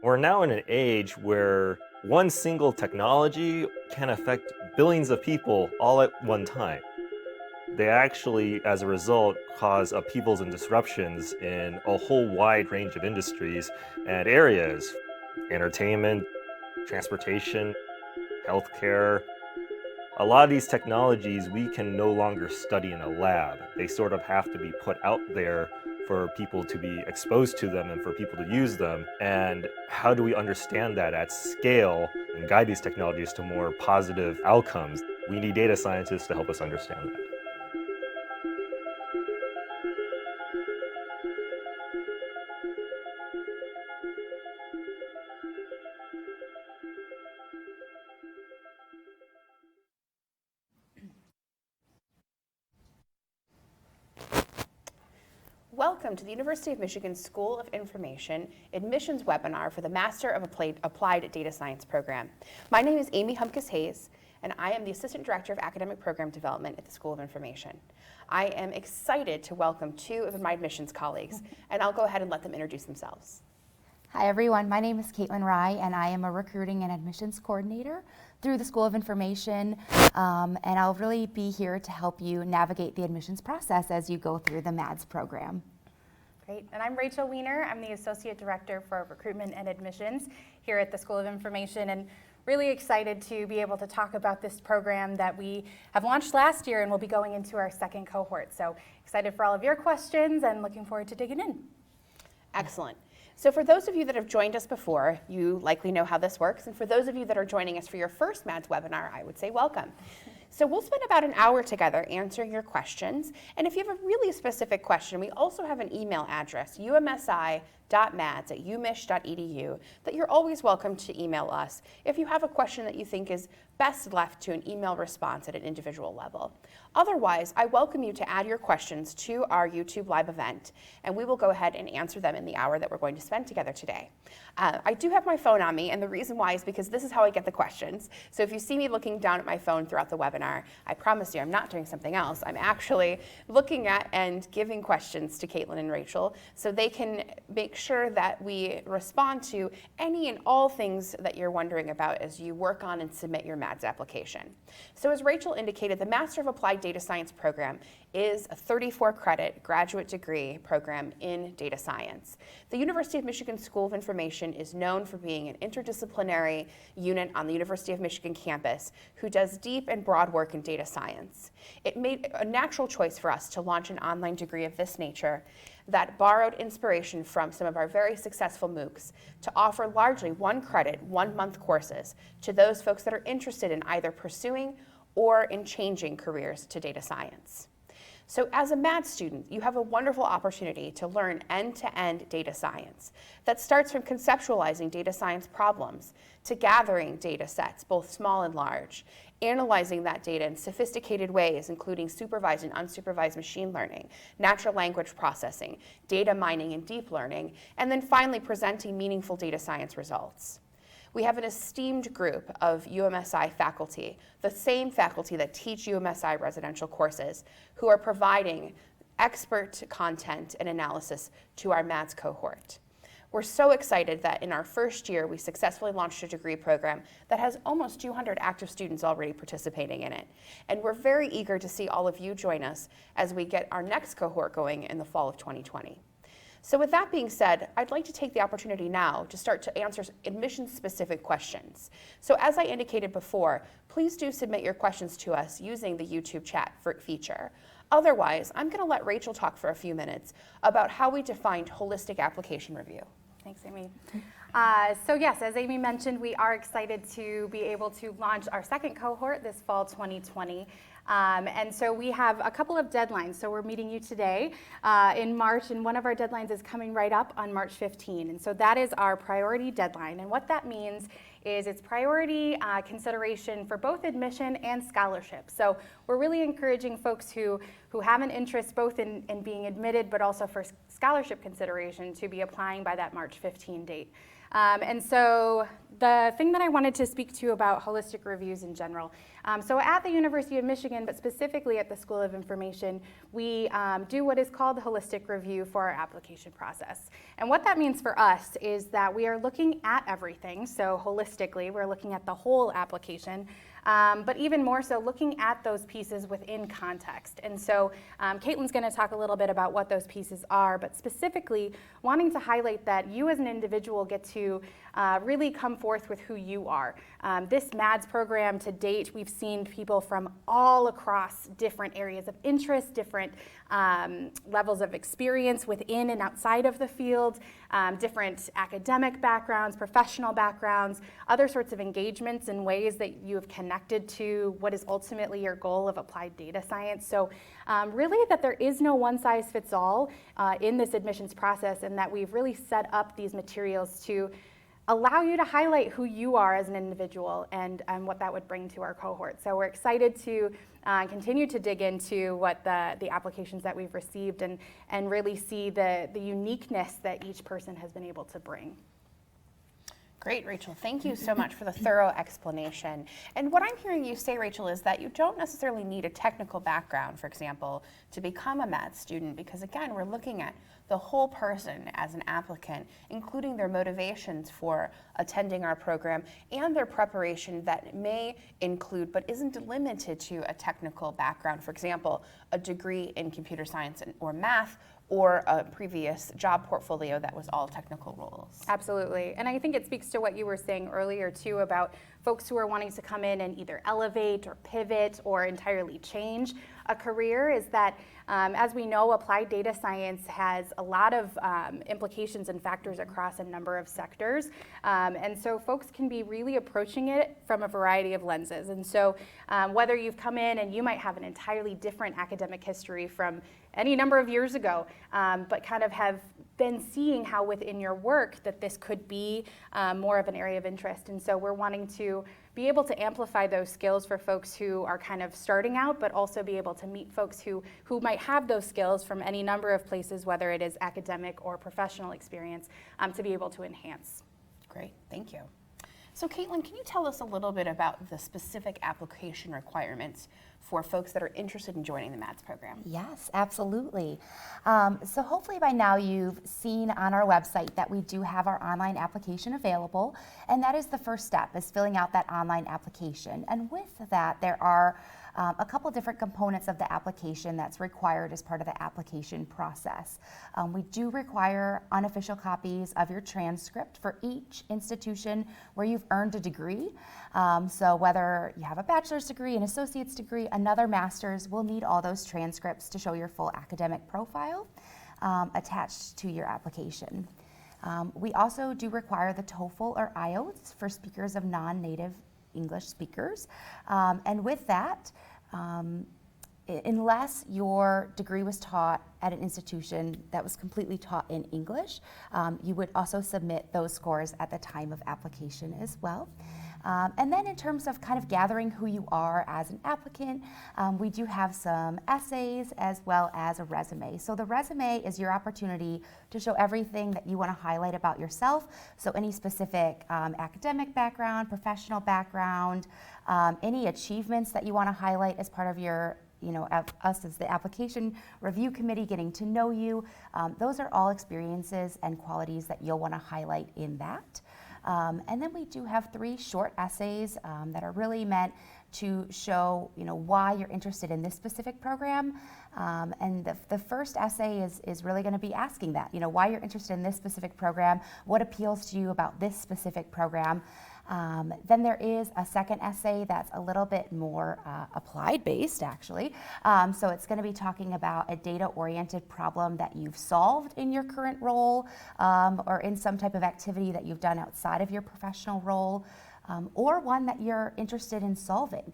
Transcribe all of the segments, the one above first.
We're now in an age where one single technology can affect billions of people all at one time. They actually, as a result, cause upheavals and disruptions in a whole wide range of industries and areas: entertainment, transportation, healthcare. A lot of these technologies we can no longer study in a lab. They sort of have to be put out there for people to be exposed to them and for people to use them. And how do we understand that at scale and guide these technologies to more positive outcomes? We need data scientists to help us understand that. Welcome to the University of Michigan School of Information admissions webinar for the Master of Applied Data Science program. My name is Amy Humkus-Hayes, and I am the Assistant Director of Academic Program Development at the School of Information. I am excited to welcome two of my admissions colleagues, and I'll go ahead and let them introduce themselves. Hi everyone, my name is Caitlin Rye and I am a recruiting and admissions coordinator through the School of Information, and I'll really be here to help you navigate the admissions process as you go through the MADS program. Great, and I'm Rachel Weiner. I'm the Associate Director for Recruitment and Admissions here at the School of Information, and really excited to be able to talk about this program that we have launched last year and we'll be going into our second cohort. So excited for all of your questions and looking forward to digging in. Excellent. So for those of you that have joined us before, you likely know how this works. And for those of you that are joining us for your first MADS webinar, I would say welcome. So we'll spend about an hour together answering your questions. And if you have a really specific question, we also have an email address, umsi.mads@umich.edu, that you're always welcome to email us if you have a question that you think is best left to an email response at an individual level. Otherwise, I welcome you to add your questions to our YouTube Live event, and we will go ahead and answer them in the hour that we're going to spend together today. I do have my phone on me, and the reason why is because this is how I get the questions. So if you see me looking down at my phone throughout the webinar, I promise you I'm not doing something else. I'm actually looking at and giving questions to Caitlin and Rachel so they can make sure that we respond to any and all things that you're wondering about as you work on and submit your MADS application. So as Rachel indicated, the Master of Applied Data Science program is a 34-credit graduate degree program in data science. The University of Michigan School of Information is known for being an interdisciplinary unit on the University of Michigan campus who does deep and broad work in data science. It made a natural choice for us to launch an online degree of this nature that borrowed inspiration from some of our very successful MOOCs to offer largely 1-credit, 1-month courses to those folks that are interested in either pursuing or in changing careers to data science. So as a MADS student, you have a wonderful opportunity to learn end-to-end data science that starts from conceptualizing data science problems to gathering data sets, both small and large, analyzing that data in sophisticated ways, including supervised and unsupervised machine learning, natural language processing, data mining and deep learning, and then finally presenting meaningful data science results. We have an esteemed group of UMSI faculty, the same faculty that teach UMSI residential courses, who are providing expert content and analysis to our MADS cohort. We're so excited that in our first year, we successfully launched a degree program that has almost 200 active students already participating in it. And we're very eager to see all of you join us as we get our next cohort going in the fall of 2020. So with that being said, I'd like to take the opportunity now to start to answer admission-specific questions. So as I indicated before, please do submit your questions to us using the YouTube chat feature. Otherwise, I'm going to let Rachel talk for a few minutes about how we defined holistic application review. Thanks, Amy. So yes, as Amy mentioned, we are excited to be able to launch our second cohort this fall 2020. And so we have a couple of deadlines. So we're meeting you today in March, and one of our deadlines is coming right up on March 15. And so that is our priority deadline. And what that means is it's priority consideration for both admission and scholarship. So we're really encouraging folks who have an interest both in being admitted but also for scholarship consideration to be applying by that March 15 date. And so the thing that I wanted to speak to you about holistic reviews in general. So at the University of Michigan, but specifically at the School of Information, we do what is called a holistic review for our application process. And what that means for us is that we are looking at everything. So holistically, we're looking at the whole application. But even more so looking at those pieces within context. And so Caitlin's going to talk a little bit about what those pieces are, but specifically wanting to highlight that you as an individual get to really come forth with who you are. This MADS program to date, we've seen people from all across different areas of interest, different levels of experience within and outside of the field, different academic backgrounds, professional backgrounds, other sorts of engagements and ways that you have connected to what is ultimately your goal of applied data science. So really that there is no one size fits all in this admissions process, and that we've really set up these materials to allow you to highlight who you are as an individual and what that would bring to our cohort. So we're excited to continue to dig into what the applications that we've received and really see the uniqueness that each person has been able to bring. Great, Rachel. Thank you so much for the thorough explanation. And what I'm hearing you say, Rachel, is that you don't necessarily need a technical background, for example, to become a MAD student, because again, we're looking at the whole person as an applicant, including their motivations for attending our program and their preparation that may include, but isn't limited to, a technical background. For example, a degree in computer science or math, or a previous job portfolio that was all technical roles. Absolutely. And I think it speaks to what you were saying earlier too about folks who are wanting to come in and either elevate or pivot or entirely change a career, is that as we know, applied data science has a lot of implications and factors across a number of sectors. And so folks can be really approaching it from a variety of lenses. And so whether you've come in and you might have an entirely different academic history from any number of years ago, but kind of have been seeing how within your work that this could be more of an area of interest. And so we're wanting to be able to amplify those skills for folks who are kind of starting out, but also be able to meet folks who might have those skills from any number of places, whether it is academic or professional experience, to be able to enhance. Great, thank you. So Caitlin, can you tell us a little bit about the specific application requirements for folks that are interested in joining the MADS program? Yes, absolutely. So hopefully by now you've seen on our website that we do have our online application available, and that is the first step, is filling out that online application. And with that, there are a couple different components of the application that's required as part of the application process. We do require unofficial copies of your transcript for each institution where you've earned a degree. So whether you have a bachelor's degree, an associate's degree, another master's, we'll need all those transcripts to show your full academic profile attached to your application. We also do require the TOEFL or IELTS for speakers of non-native English speakers. And with that, unless your degree was taught at an institution that was completely taught in English, you would also submit those scores at the time of application as well. And then in terms of kind of gathering who you are as an applicant, we do have some essays as well as a resume. So the resume is your opportunity to show everything that you want to highlight about yourself. So any specific academic background, professional background, any achievements that you want to highlight as part of your, us as the application review committee getting to know you. Those are all experiences and qualities that you'll want to highlight in that. And then we do have 3 short essays that are really meant to show, why you're interested in this specific program. And the first essay is really going to be asking that, why you're interested in this specific program, what appeals to you about this specific program. Then there is a second essay that's a little bit more applied based, actually. So it's going to be talking about a data-oriented problem that you've solved in your current role or in some type of activity that you've done outside of your professional role. Or one that you're interested in solving.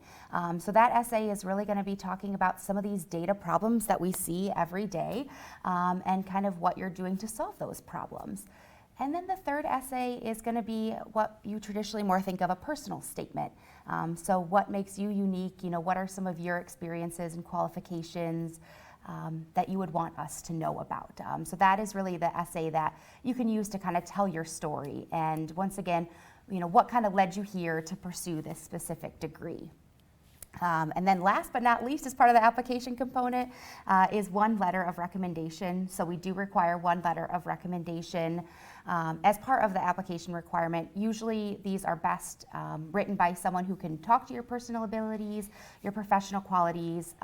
So that essay is really going to be talking about some of these data problems that we see every day and kind of what you're doing to solve those problems. And then the third essay is going to be what you traditionally more think of a personal statement. So what makes you unique? What are some of your experiences and qualifications that you would want us to know about. So that is really the essay that you can use to kind of tell your story. And once again, what kind of led you here to pursue this specific degree. And then last but not least, as part of the application component, is one letter of recommendation. So we do require one letter of recommendation as part of the application requirement. Usually these are best written by someone who can talk to your personal abilities, your professional qualities,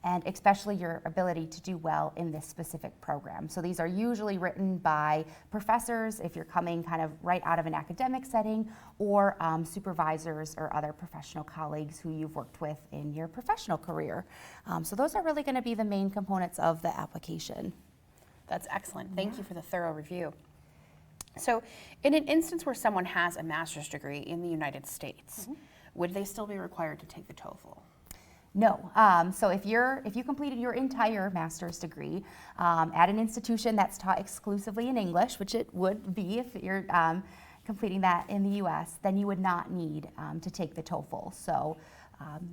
and especially your ability to do well in this specific program. So these are usually written by professors if you're coming kind of right out of an academic setting, or supervisors or other professional colleagues who you've worked with in your professional career. So those are really going to be the main components of the application. That's excellent. Thank you for the thorough review. So in an instance where someone has a master's degree in the United States, would they still be required to take the TOEFL? No. So if you completed your entire master's degree at an institution that's taught exclusively in English, which it would be if you're completing that in the U.S., then you would not need to take the TOEFL. So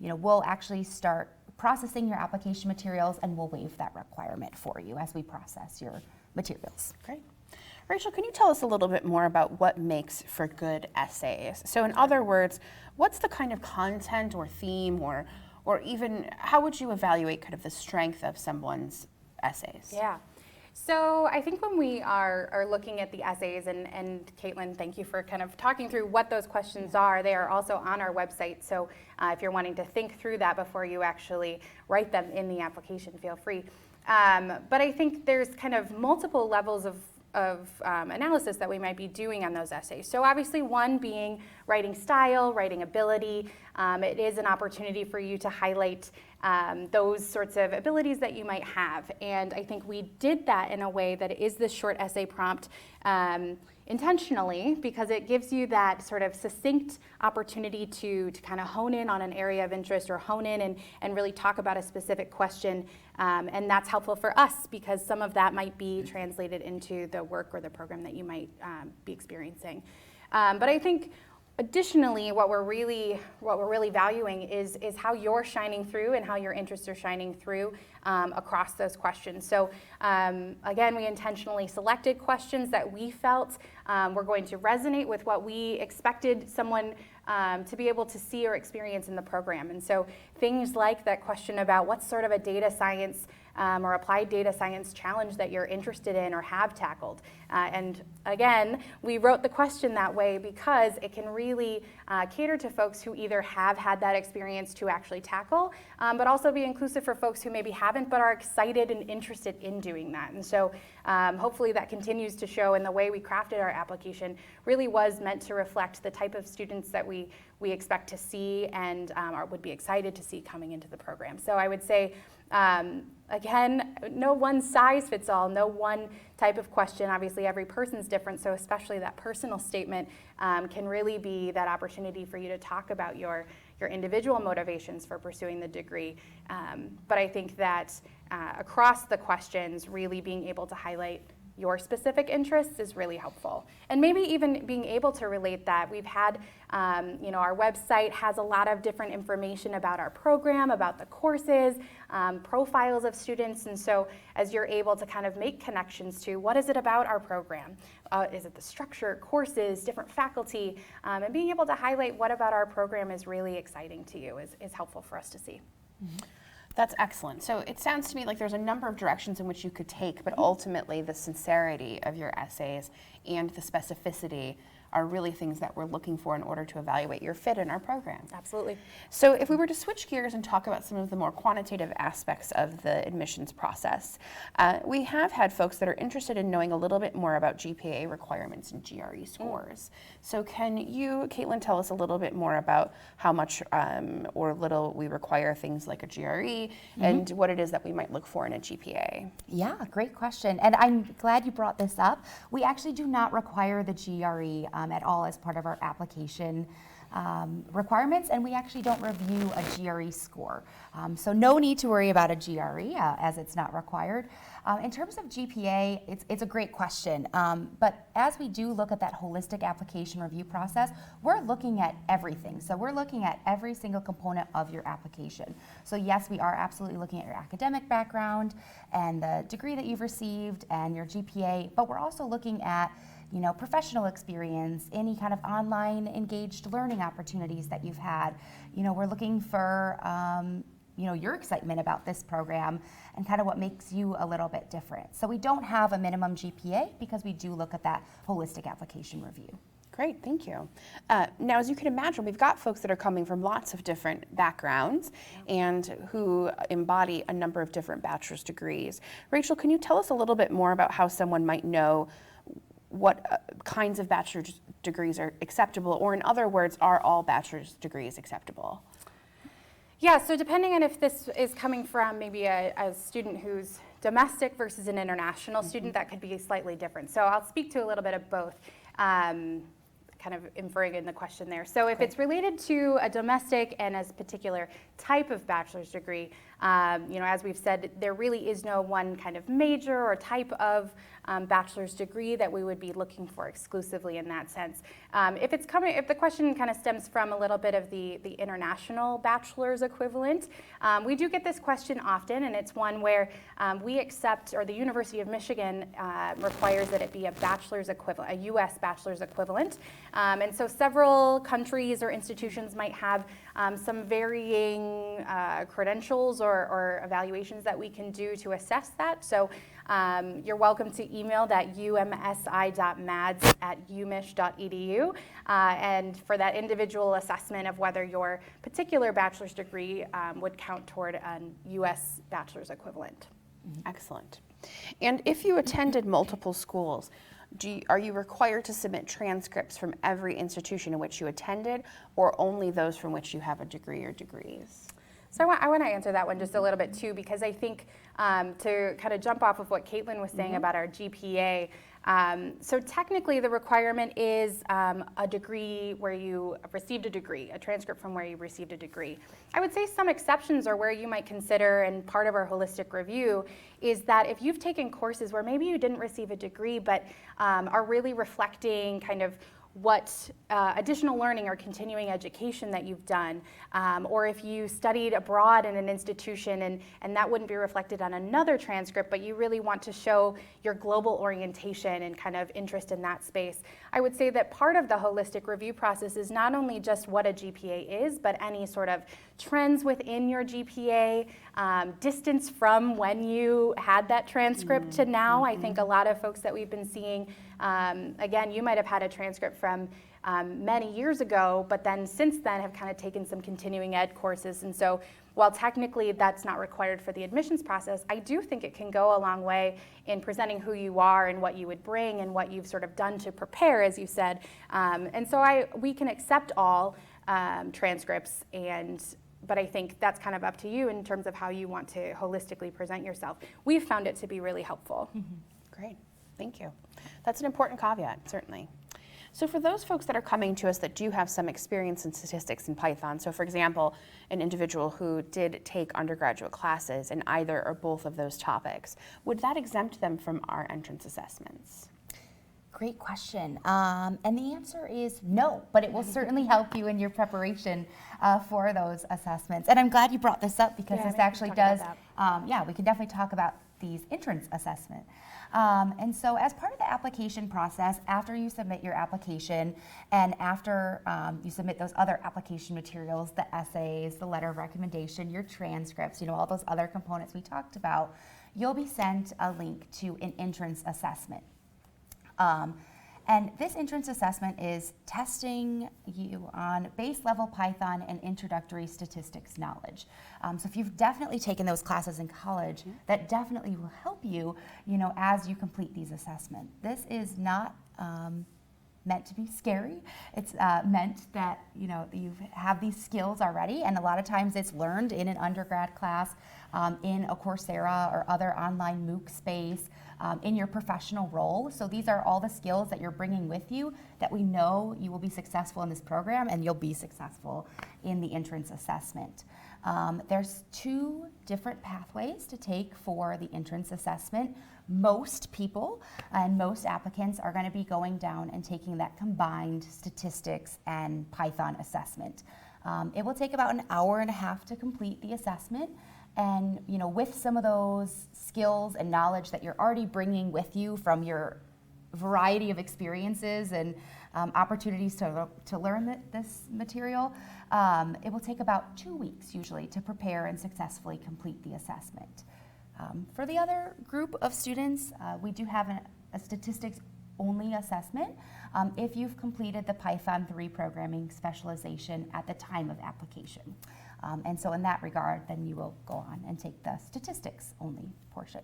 we'll actually start processing your application materials, and we'll waive that requirement for you as we process your materials. Great. Rachel, can you tell us a little bit more about what makes for good essays? So in other words, what's the kind of content or theme or even how would you evaluate kind of the strength of someone's essays? Yeah. So I think when we are looking at the essays, and Caitlin, thank you for kind of talking through what those questions are. They are also on our website. So if you're wanting to think through that before you actually write them in the application, feel free. But I think there's kind of multiple levels of analysis that we might be doing on those essays. So obviously one being writing style, writing ability. It is an opportunity for you to highlight those sorts of abilities that you might have. And I think we did that in a way that it is this short essay prompt intentionally, because it gives you that sort of succinct opportunity to kind of hone in on an area of interest, or hone in and really talk about a specific question. And that's helpful for us because some of that might be translated into the work or the program that you might be experiencing. But I think additionally, what we're really valuing is how you're shining through and how your interests are shining through across those questions. So again, we intentionally selected questions that we felt were going to resonate with what we expected someone to be able to see or experience in the program. And so things like that question about what sort of a data science or applied data science challenge that you're interested in or have tackled. And again, we wrote the question that way because it can really cater to folks who either have had that experience to actually tackle, but also be inclusive for folks who maybe haven't but are excited and interested in doing that. And so hopefully that continues to show, in the way we crafted our application really was meant to reflect the type of students that we expect to see and would be excited to see coming into the program. So I would say, again, no one size fits all, no one type of question. Obviously, every person's different, so especially that personal statement can really be that opportunity for you to talk about your individual motivations for pursuing the degree. But I think that across the questions, really being able to highlight your specific interests is really helpful. And maybe even being able to relate that. We've had, our website has a lot of different information about our program, about the courses, profiles of students. And so as you're able to kind of make connections to what is it about our program? Is it the structure, courses, different faculty? And being able to highlight what about our program is really exciting to you is helpful for us to see. Mm-hmm. That's excellent. So it sounds to me like there's a number of directions in which you could take, but ultimately the sincerity of your essays and the specificity are really things that we're looking for in order to evaluate your fit in our program. Absolutely. So if we were to switch gears and talk about some of the more quantitative aspects of the admissions process, we have had folks that are interested in knowing a little bit more about GPA requirements and GRE scores. So can you, Caitlin, tell us a little bit more about how much or little we require things like a GRE and what it is that we might look for in a GPA? Yeah, great question. And I'm glad you brought this up. We actually do not require the GRE at all as part of our application requirements, and we actually don't review a GRE score. So no need to worry about a GRE as it's not required. In terms of GPA, it's a great question, but as we do look at that holistic application review process, we're looking at everything. So we're looking at every single component of your application. So yes, we are absolutely looking at your academic background and the degree that you've received and your GPA, but we're also looking at professional experience, any kind of online engaged learning opportunities that you've had. We're looking for your excitement about this program and kind of what makes you a little bit different. So we don't have a minimum GPA because we do look at that holistic application review. Great, thank you. Now, as you can imagine, we've got folks that are coming from lots of different backgrounds and who embody a number of different bachelor's degrees. Rachel, can you tell us a little bit more about how someone might know what kinds of bachelor's degrees are acceptable, or in other words, are all bachelor's degrees acceptable? Yeah, so depending on if this is coming from maybe a student who's domestic versus an international student, that could be slightly different. So I'll speak to a little bit of both, kind of inferring in the question there. So if it's related to a domestic and a particular type of bachelor's degree, as we've said, there really is no one kind of major or type of bachelor's degree that we would be looking for exclusively in that sense. If the question kind of stems from a little bit of the international bachelor's equivalent, we do get this question often, and it's one where we accept, or the University of Michigan requires that it be a bachelor's equivalent, a U.S. bachelor's equivalent. And so several countries or institutions might have some varying credentials or evaluations that we can do to assess that. So you're welcome to email that umsi.mads@umich.edu and for that individual assessment of whether your particular bachelor's degree would count toward a U.S. bachelor's equivalent. Excellent. And if you attended multiple schools, are you required to submit transcripts from every institution in which you attended, or only those from which you have a degree or degrees? So I want to answer that one just a little bit too, because I think to kind of jump off of what Caitlin was saying about our GPA, so technically the requirement is a degree where you received a degree, a transcript from where you received a degree. I would say some exceptions are where you might consider, and part of our holistic review is that if you've taken courses where maybe you didn't receive a degree but are really reflecting kind of what additional learning or continuing education that you've done, or if you studied abroad in an institution and that wouldn't be reflected on another transcript, but you really want to show your global orientation and kind of interest in that space. I would say that part of the holistic review process is not only just what a GPA is, but any sort of trends within your GPA, distance from when you had that transcript to now. I think a lot of folks that we've been seeing, again, you might have had a transcript from many years ago, but then since then have kind of taken some continuing ed courses. And so while technically that's not required for the admissions process, I do think it can go a long way in presenting who you are and what you would bring and what you've sort of done to prepare, as you said. And so we can accept all transcripts, but I think that's kind of up to you in terms of how you want to holistically present yourself. We've found it to be really helpful. Great, thank you. That's an important caveat, certainly. So for those folks that are coming to us that do have some experience in statistics in Python, so for example, an individual who did take undergraduate classes in either or both of those topics, would that exempt them from our entrance assessments? Great question. And the answer is no, but it will certainly help you in your preparation for those assessments. And I'm glad you brought this up because this actually does, we can definitely talk about these entrance assessment. And so as part of the application process, after you submit your application and after you submit those other application materials, the essays, the letter of recommendation, your transcripts, all those other components we talked about, you'll be sent a link to an entrance assessment. And this entrance assessment is testing you on base level Python and introductory statistics knowledge. So if you've definitely taken those classes in college, that definitely will help you, as you complete these assessments. This is not meant to be scary. It's meant that, you have these skills already, and a lot of times it's learned in an undergrad class, in a Coursera or other online MOOC space. in your professional role. So these are all the skills that you're bringing with you that we know you will be successful in this program and you'll be successful in the entrance assessment. There's 2 different pathways to take for the entrance assessment. Most people and most applicants are going to be going down and taking that combined statistics and Python assessment. It will take about an hour and a half to complete the assessment. And with some of those skills and knowledge that you're already bringing with you from your variety of experiences and opportunities to learn this material, it will take about 2 weeks usually to prepare and successfully complete the assessment. For the other group of students, we do have a statistics-only assessment if you've completed the Python 3 programming specialization at the time of application. And so in that regard, then you will go on and take the statistics-only portion.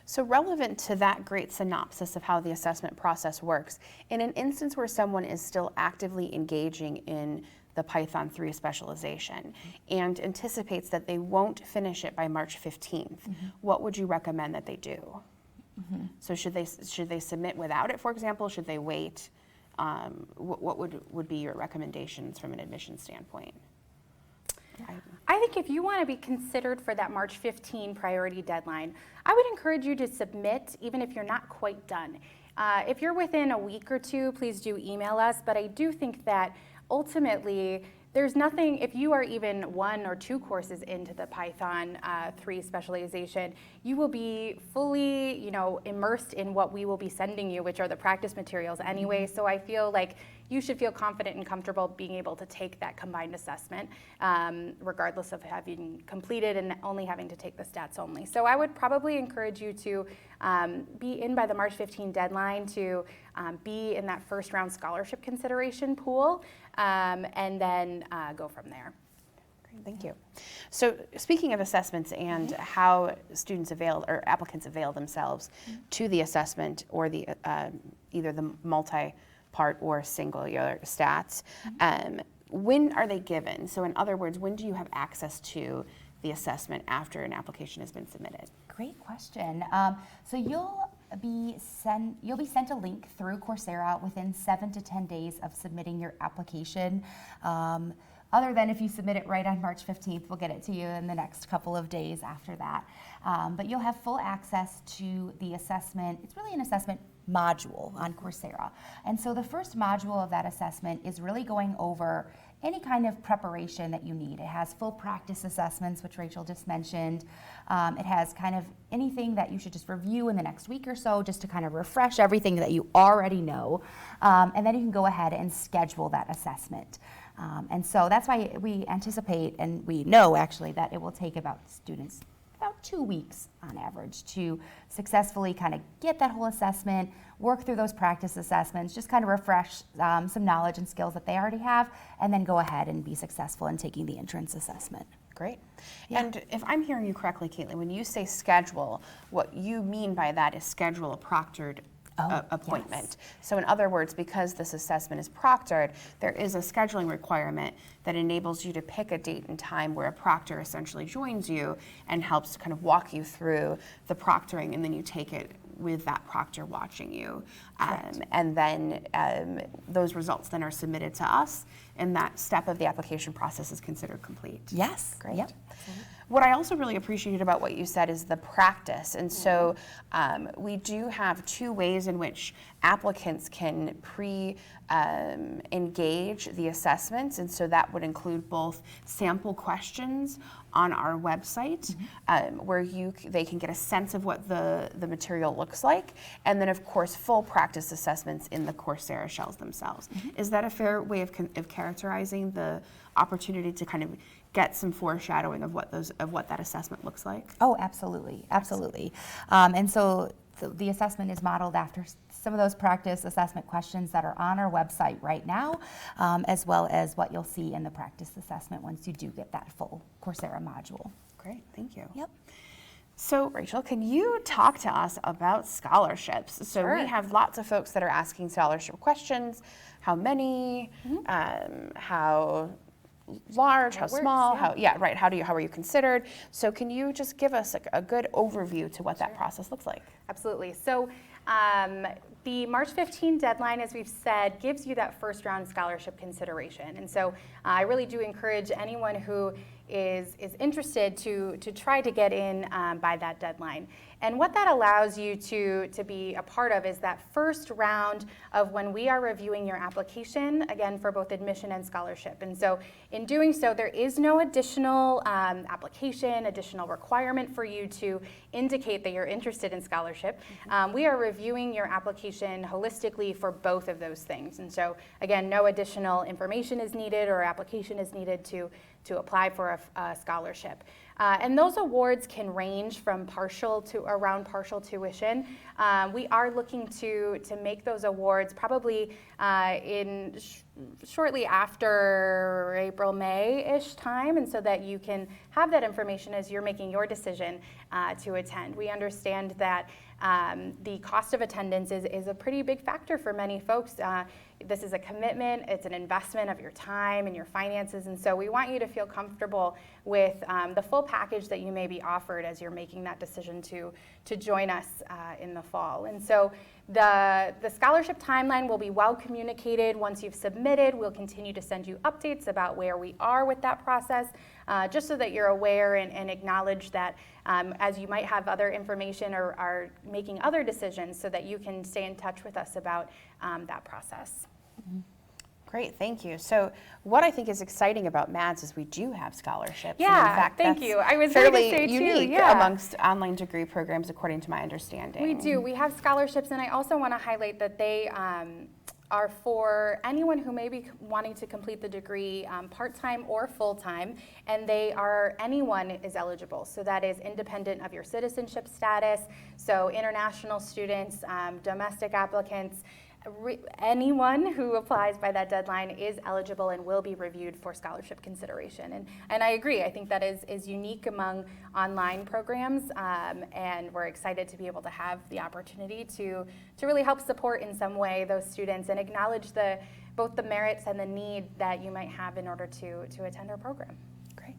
So relevant to that great synopsis of how the assessment process works, in an instance where someone is still actively engaging in the Python 3 specialization and anticipates that they won't finish it by March 15th, what would you recommend that they do? So should they submit without it, for example? Should they wait? What would be your recommendations from an admission standpoint? I think if you want to be considered for that March 15 priority deadline, I would encourage you to submit even if you're not quite done. If you're within a week or 2, please do email us, but I do think that ultimately there's nothing, if you are even 1 or 2 courses into the Python 3 specialization, you will be fully, immersed in what we will be sending you, which are the practice materials anyway. So I feel like you should feel confident and comfortable being able to take that combined assessment, regardless of having completed and only having to take the stats only. So I would probably encourage you to be in by the March 15 deadline to be in that first round scholarship consideration pool, and then go from there. Great, thank you. So speaking of assessments and how students avail or applicants avail themselves to the assessment or the either the multi-part or singular stats, when are they given? So in other words, when do you have access to the assessment after an application has been submitted? Great question. So you'll be sent a link through Coursera within 7 to 10 days of submitting your application. Other than if you submit it right on March 15th, we'll get it to you in the next couple of days after that. But you'll have full access to the assessment. It's really an assessment module on Coursera. And so the first module of that assessment is really going over any kind of preparation that you need. It has full practice assessments, which Rachel just mentioned. It has kind of anything that you should just review in the next week or so, just to kind of refresh everything that you already know. And then you can go ahead and schedule that assessment. And so that's why we anticipate, and we know actually, that it will take about 2 weeks on average to successfully kind of get that whole assessment, work through those practice assessments, just kind of refresh some knowledge and skills that they already have, and then go ahead and be successful in taking the entrance assessment. Great. Yeah. And if I'm hearing you correctly, Caitlin, when you say schedule, what you mean by that is schedule a proctored appointment. Yes. So in other words, because this assessment is proctored, there is a scheduling requirement that enables you to pick a date and time where a proctor essentially joins you and helps to kind of walk you through the proctoring, and then you take it with that proctor watching you. And then those results then are submitted to us, and that step of the application process is considered complete. Yes. Great. Yep. What I also really appreciated about what you said is the practice. And so we do have 2 ways in which applicants can engage the assessments. And so that would include both sample questions on our website, where they can get a sense of what the material looks like. And then, of course, full practice assessments in the Coursera shells themselves. Is that a fair way of characterizing the opportunity to kind of get some foreshadowing of what that assessment looks like? Oh, absolutely, absolutely. And so the assessment is modeled after some of those practice assessment questions that are on our website right now, as well as what you'll see in the practice assessment once you do get that full Coursera module. Great, thank you. Yep. So Rachel, can you talk to us about scholarships? So Sure. we have lots of folks that are asking scholarship questions. How many? How large, how it works, small, yeah. how are you considered? So can you just give us a good overview to what that process looks like? Absolutely. So the March 15 deadline, as we've said, gives you that first round scholarship consideration. And so I really do encourage anyone who is interested to try to get in by that deadline. And what that allows you to be a part of is that first round of when we are reviewing your application, again, for both admission and scholarship. And so in doing so, there is no additional application, additional requirement for you to indicate that you're interested in scholarship. We are reviewing your application holistically for both of those things. And so, again, no additional information is needed or application is needed to apply for a scholarship. And those awards can range from partial to around partial tuition. We are looking to make those awards probably shortly after April, May-ish time, and so that you can have that information as you're making your decision to attend. We understand that the cost of attendance is a pretty big factor for many folks. This is a commitment, it's an investment of your time and your finances, and so we want you to feel comfortable with the full package that you may be offered as you're making that decision to join us in the fall. And so the scholarship timeline will be well communicated once you've submitted. We'll continue to send you updates about where we are with that process, just so that you're aware and acknowledge that as you might have other information or are making other decisions, so that you can stay in touch with us about that process. Great, thank you. So what I think is exciting about MADS is we do have scholarships. Yeah, and in fact, thank that's you. I was going to fairly say too, unique yeah. amongst online degree programs, according to my understanding. We do. We have scholarships, and I also want to highlight that they are for anyone who may be wanting to complete the degree part-time or full-time, and anyone is eligible. So that is independent of your citizenship status, so international students, domestic applicants, anyone who applies by that deadline is eligible and will be reviewed for scholarship consideration. And I agree, I think that is unique among online programs, and we're excited to be able to have the opportunity to really help support in some way those students and acknowledge both the merits and the need that you might have in order to attend our program. Great.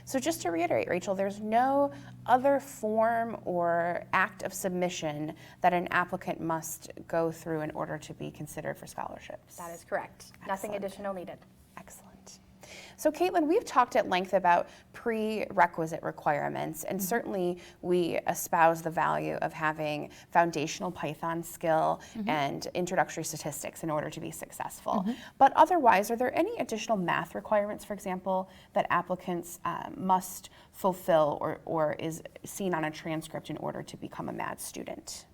So just to reiterate, Rachel, there's no other form or act of submission that an applicant must go through in order to be considered for scholarships. That is correct. Excellent. Nothing additional needed. Excellent. So Caitlin, we've talked at length about prerequisite requirements, and certainly we espouse the value of having foundational Python skill and introductory statistics in order to be successful. But otherwise, are there any additional math requirements, for example, that applicants must fulfill or is seen on a transcript in order to become a MADS student?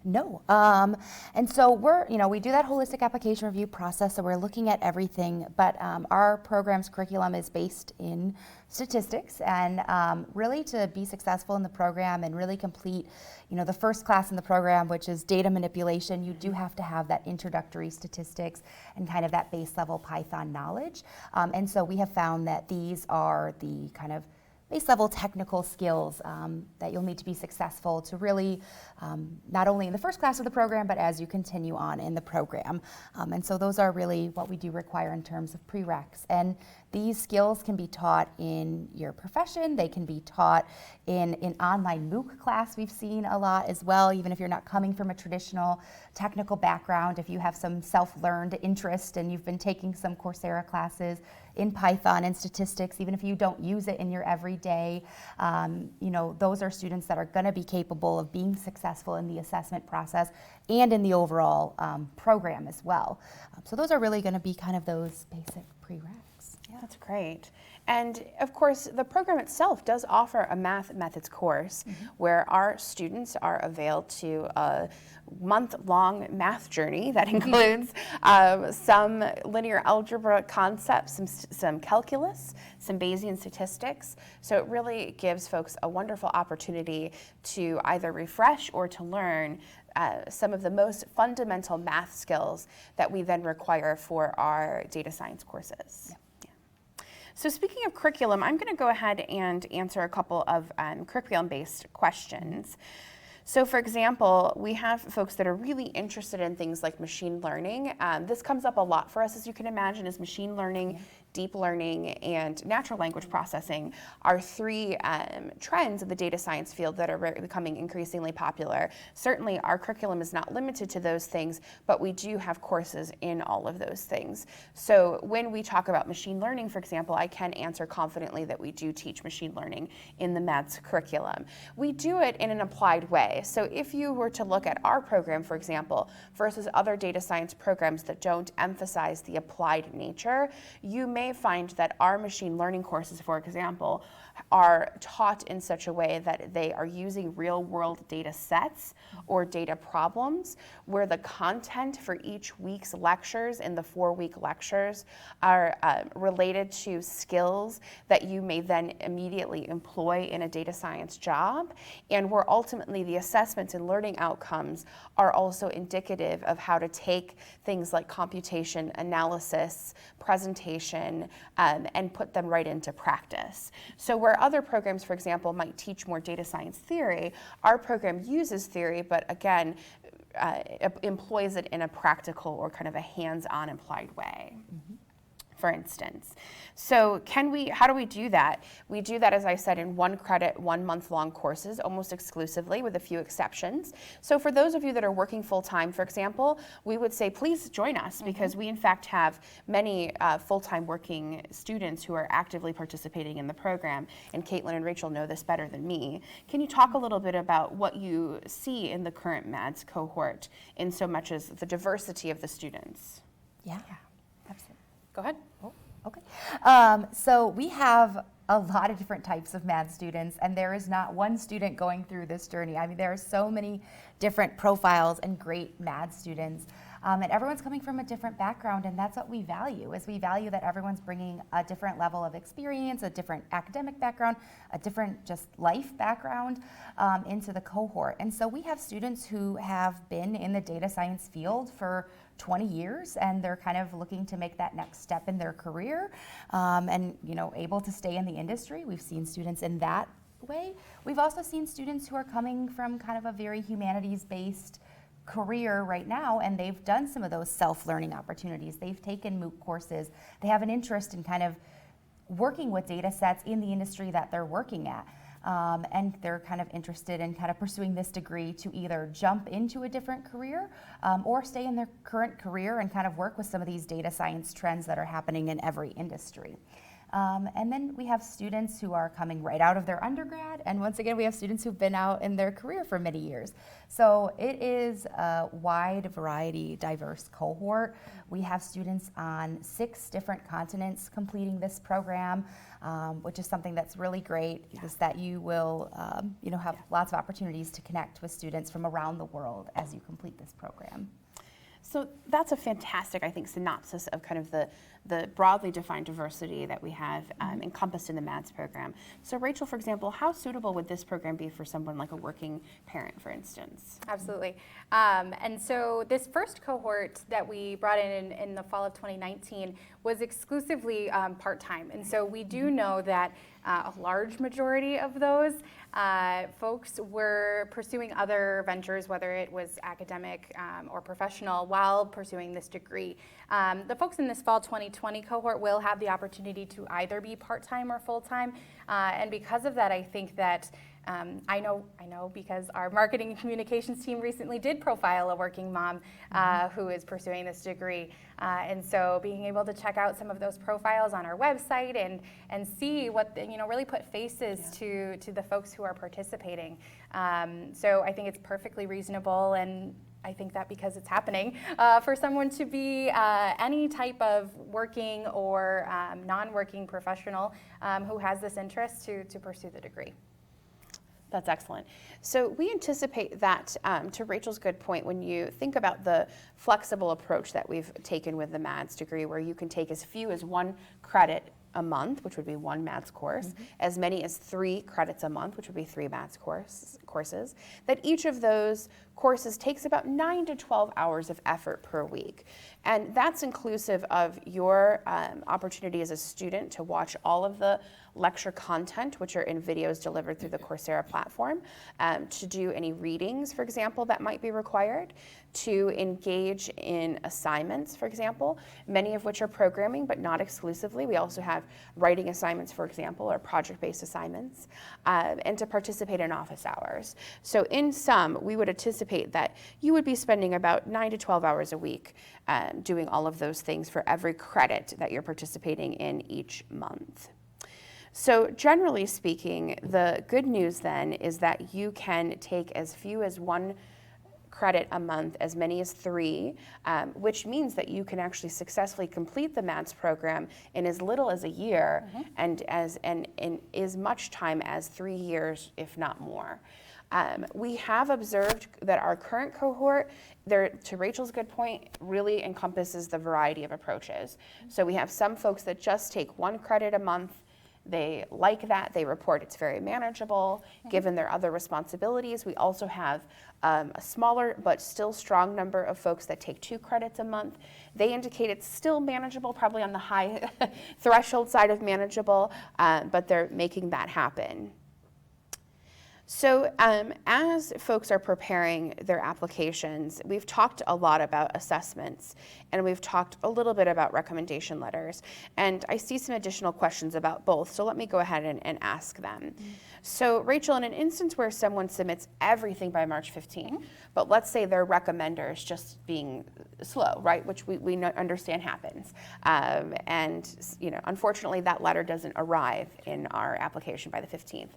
No. And so we do that holistic application review process, so we're looking at everything, but our program's curriculum is based in statistics, and really to be successful in the program and really complete, the first class in the program, which is data manipulation, you do have to have that introductory statistics and kind of that base level Python knowledge. And so we have found that these are the kind of base level technical skills that you'll need to be successful to really, not only in the first class of the program, but as you continue on in the program. And so those are really what we do require in terms of prereqs. And these skills can be taught in your profession. They can be taught in an online MOOC class we've seen a lot as well, even if you're not coming from a traditional technical background. If you have some self-learned interest and you've been taking some Coursera classes in Python and statistics, even if you don't use it in your everyday, those are students that are going to be capable of being successful in the assessment process and in the overall program as well. So those are really going to be kind of those basic prereqs. Yeah, that's great. And of course, the program itself does offer a math methods course where our students are availed to a month-long math journey that includes some linear algebra concepts, some calculus, some Bayesian statistics. So it really gives folks a wonderful opportunity to either refresh or to learn some of the most fundamental math skills that we then require for our data science courses. Yeah. So speaking of curriculum, I'm going to go ahead and answer a couple of curriculum-based questions. So for example, we have folks that are really interested in things like machine learning. This comes up a lot for us, as you can imagine, as machine learning deep learning, and natural language processing are three trends in the data science field that are becoming increasingly popular. Certainly, our curriculum is not limited to those things, but we do have courses in all of those things. So when we talk about machine learning, for example, I can answer confidently that we do teach machine learning in the maths curriculum. We do it in an applied way. So if you were to look at our program, for example, versus other data science programs that don't emphasize the applied nature, you may find that our machine learning courses, for example, are taught in such a way that they are using real-world data sets or data problems, where the content for each week's lectures in the 4-week lectures are related to skills that you may then immediately employ in a data science job, and where ultimately the assessments and learning outcomes are also indicative of how to take things like computation, analysis, presentation, and put them right into practice. So where other programs, for example, might teach more data science theory, our program uses theory, but again, employs it in a practical or kind of a hands-on applied way. For instance. So how do we do that? We do that, as I said, in 1 credit, 1 month-long courses, almost exclusively with a few exceptions. So for those of you that are working full-time, for example, we would say, please join us, because we in fact have many full-time working students who are actively participating in the program, and Caitlin and Rachel know this better than me. Can you talk a little bit about what you see in the current MADS cohort in so much as the diversity of the students? Yeah, absolutely. Go ahead. Oh, okay. So we have a lot of different types of math students, and there is not one student going through this journey. I mean, there are so many different profiles and great math students, and everyone's coming from a different background, and that's what we value, is we value that everyone's bringing a different level of experience, a different academic background, a different just life background into the cohort. And so we have students who have been in the data science field for 20 years, and they're kind of looking to make that next step in their career, and able to stay in the industry. We've seen students in that way. We've also seen students who are coming from kind of a very humanities-based career right now, and they've done some of those self-learning opportunities. They've taken MOOC courses. They have an interest in kind of working with data sets in the industry that they're working at. And they're kind of interested in kind of pursuing this degree to either jump into a different career or stay in their current career and kind of work with some of these data science trends that are happening in every industry. And then we have students who are coming right out of their undergrad, and once again we have students who've been out in their career for many years. So it is a wide variety, diverse cohort. We have students on 6 different continents completing this program, which is something that's really great, is that you will have lots of opportunities to connect with students from around the world as you complete this program. So that's a fantastic, I think, synopsis of kind of the broadly defined diversity that we have encompassed in the MADS program. So Rachel, for example, how suitable would this program be for someone like a working parent, for instance? Absolutely. And so this first cohort that we brought in the fall of 2019 was exclusively part-time. And so we do know that a large majority of those folks were pursuing other ventures, whether it was academic or professional, while pursuing this degree. The folks in this fall 2020 cohort will have the opportunity to either be part-time or full-time, and because of that, I think that I know because our marketing and communications team recently did profile a working mom who is pursuing this degree, and so being able to check out some of those profiles on our website and see what really put faces to the folks who are participating. So I think it's perfectly reasonable, and I think that because it's happening, for someone to be any type of working or non-working professional who has this interest to pursue the degree. That's excellent. So we anticipate that, to Rachel's good point, when you think about the flexible approach that we've taken with the MADS degree, where you can take as few as 1 credit a month, which would be 1 MADS course, as many as 3 credits a month, which would be 3 MADS courses, that each of those courses takes about 9 to 12 hours of effort per week. And that's inclusive of your opportunity as a student to watch all of the lecture content, which are in videos delivered through the Coursera platform, to do any readings, for example, that might be required, to engage in assignments, for example, many of which are programming, but not exclusively. We also have writing assignments, for example, or project-based assignments, and to participate in office hours. So in sum, we would anticipate that you would be spending about 9 to 12 hours a week doing all of those things for every credit that you're participating in each month. So generally speaking, the good news then is that you can take as few as 1 credit a month, as many as 3, which means that you can actually successfully complete the MATS program in as little as a year and in as much time as 3 years, if not more. We have observed that our current cohort, to Rachel's good point, really encompasses the variety of approaches. So we have some folks that just take 1 credit a month. They like that. They report it's very manageable given their other responsibilities. We also have a smaller but still strong number of folks that take 2 credits a month. They indicate it's still manageable, probably on the high threshold side of manageable, but they're making that happen. So as folks are preparing their applications, we've talked a lot about assessments, and we've talked a little bit about recommendation letters. And I see some additional questions about both, so let me go ahead and ask them. So Rachel, in an instance where someone submits everything by March 15, but let's say their recommender is just being slow, right, which we understand happens. And unfortunately, that letter doesn't arrive in our application by the 15th.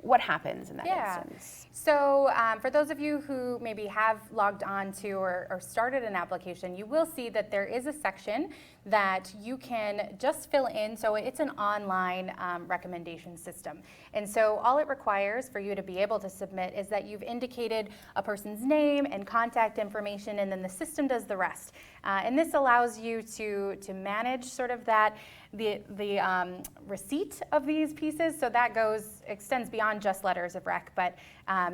What happens in that instance? So for those of you who maybe have logged on to or started an application, you will see that there is a section that you can just fill in. So it's an online recommendation system. And so all it requires for you to be able to submit is that you've indicated a person's name and contact information, and then the system does the rest. And this allows you to manage sort of the receipt of these pieces. So that extends beyond just letters of rec, but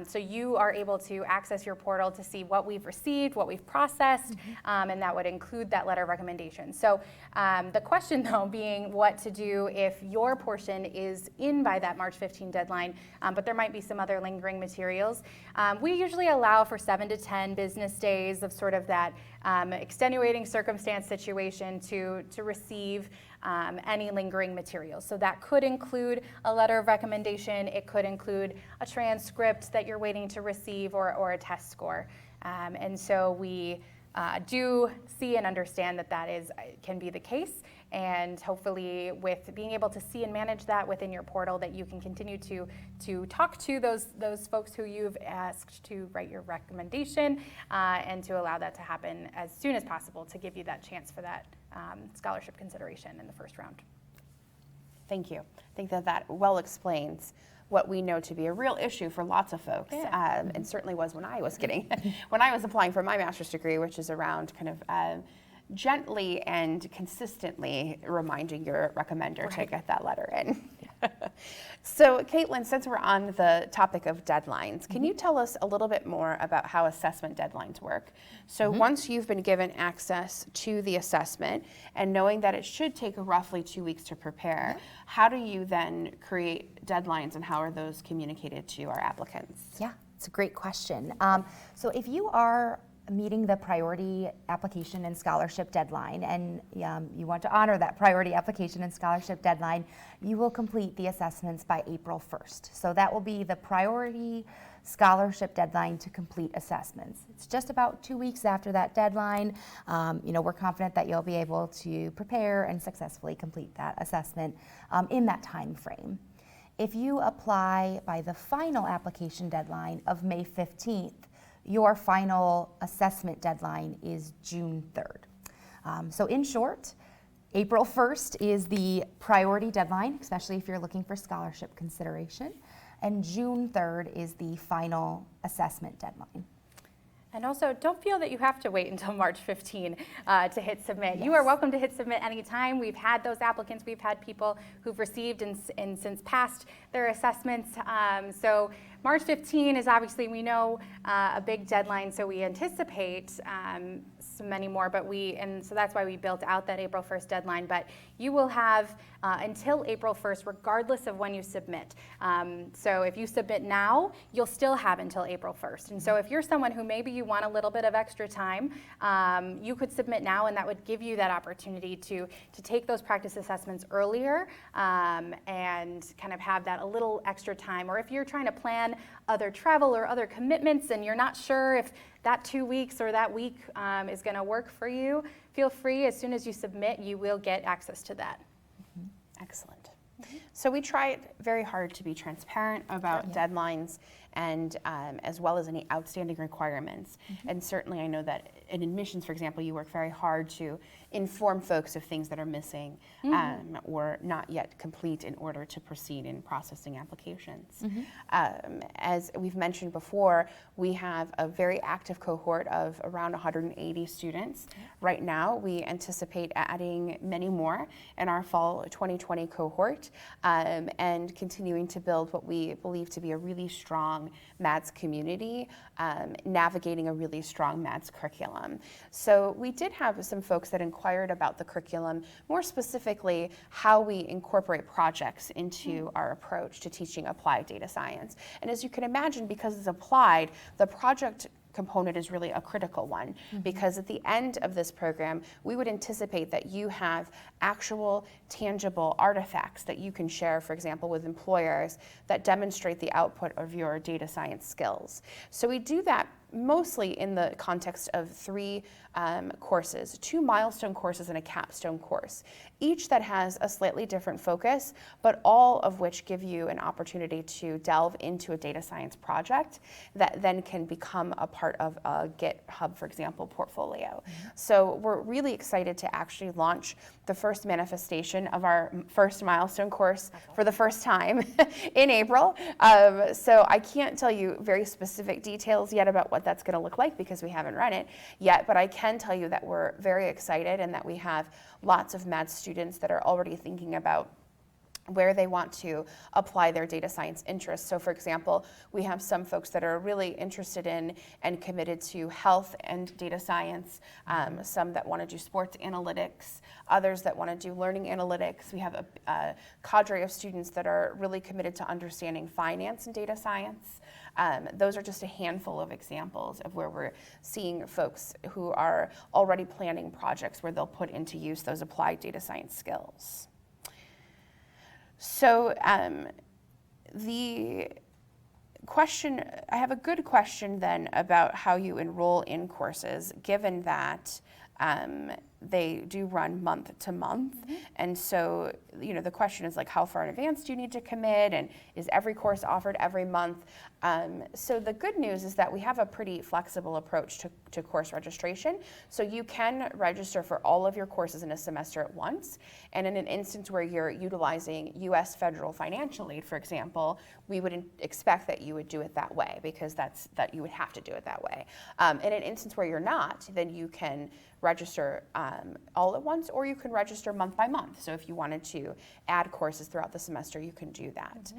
so you are able to access your portal to see what we've received, what we've processed, and that would include that letter of recommendation. So the question though being what to do if your portion is in by that March 15 deadline, but there might be some other lingering materials. We usually allow for 7 to 10 business days of sort of that extenuating circumstance situation to receive any lingering materials. So that could include a letter of recommendation, it could include a transcript that you're waiting to receive, or a test score. And so we do see and understand that can be the case, and hopefully with being able to see and manage that within your portal, that you can continue to talk to those folks who you've asked to write your recommendation, and to allow that to happen as soon as possible to give you that chance for that scholarship consideration in the first round. Thank you. I think that well explains what we know to be a real issue for lots of folks, and certainly was when I was when I was applying for my master's degree, which is around kind of gently and consistently reminding your recommender to get that letter in. So Caitlin, since we're on the topic of deadlines, can you tell us a little bit more about how assessment deadlines work? So once you've been given access to the assessment and knowing that it should take roughly 2 weeks to prepare, how do you then create deadlines, and how are those communicated to our applicants? Yeah, it's a great question. So if you are meeting the priority application and scholarship deadline, and you want to honor that priority application and scholarship deadline, you will complete the assessments by April 1st. So that will be the priority scholarship deadline to complete assessments. It's just about 2 weeks after that deadline. We're confident that you'll be able to prepare and successfully complete that assessment in that time frame. If you apply by the final application deadline of May 15th, your final assessment deadline is June 3rd. So in short, April 1st is the priority deadline, especially if you're looking for scholarship consideration, and June 3rd is the final assessment deadline. And also, don't feel that you have to wait until March 15 to hit submit. Yes. You are welcome to hit submit anytime. We've had those applicants. We've had people who've received and since passed their assessments. So March 15 is obviously, we know, a big deadline, so we anticipate so many more, so that's why we built out that April 1st deadline. But you will have until April 1st, regardless of when you submit. So if you submit now, you'll still have until April 1st. And so if you're someone who maybe you want a little bit of extra time, you could submit now, and that would give you that opportunity to take those practice assessments earlier and kind of have that a little extra time. Or if you're trying to plan other travel or other commitments and you're not sure if that 2 weeks or that week is going to work for you, feel free. As soon as you submit, you will get access to that. Excellent. So we tried very hard to be transparent about deadlines and as well as any outstanding requirements. And certainly I know that in admissions, for example, you work very hard to inform folks of things that are missing or not yet complete in order to proceed in processing applications. As we've mentioned before, we have a very active cohort of around 180 students. Right now, we anticipate adding many more in our fall 2020 cohort and continuing to build what we believe to be a really strong MADS community, navigating a really strong MADS curriculum. So we did have some folks that inquired about the curriculum, more specifically how we incorporate projects into our approach to teaching applied data science. And as you can imagine, because it's applied, the project component is really a critical one, because at the end of this program, we would anticipate that you have actual tangible artifacts that you can share, for example, with employers that demonstrate the output of your data science skills. So we do that mostly in the context of 3 courses, 2 milestone courses and a capstone course, each that has a slightly different focus, but all of which give you an opportunity to delve into a data science project that then can become a part of a GitHub, for example, portfolio. So we're really excited to actually launch the first manifestation of our first milestone course for the first time in April. So I can't tell you very specific details yet about what that's going to look like because we haven't run it yet, but I can tell you that we're very excited and that we have lots of MADS students that are already thinking about where they want to apply their data science interests. So for example, we have some folks that are really interested in and committed to health and data science, some that want to do sports analytics, others that want to do learning analytics. We have a cadre of students that are really committed to understanding finance and data science. Those are just a handful of examples of where we're seeing folks who are already planning projects where they'll put into use those applied data science skills. So the question, I have a good question then about how you enroll in courses, given that they do run month to month. And so, you know, the question is like, how far in advance do you need to commit? And is every course offered every month? So the good news is that we have a pretty flexible approach to course registration. So you can register for all of your courses in a semester at once. And in an instance where you're utilizing U.S. federal financial aid, for example, we would expect that you would do it that way because that you would have to do it that way. In an instance where you're not, then you can register all at once, or you can register month by month. So if you wanted to add courses throughout the semester, you can do that.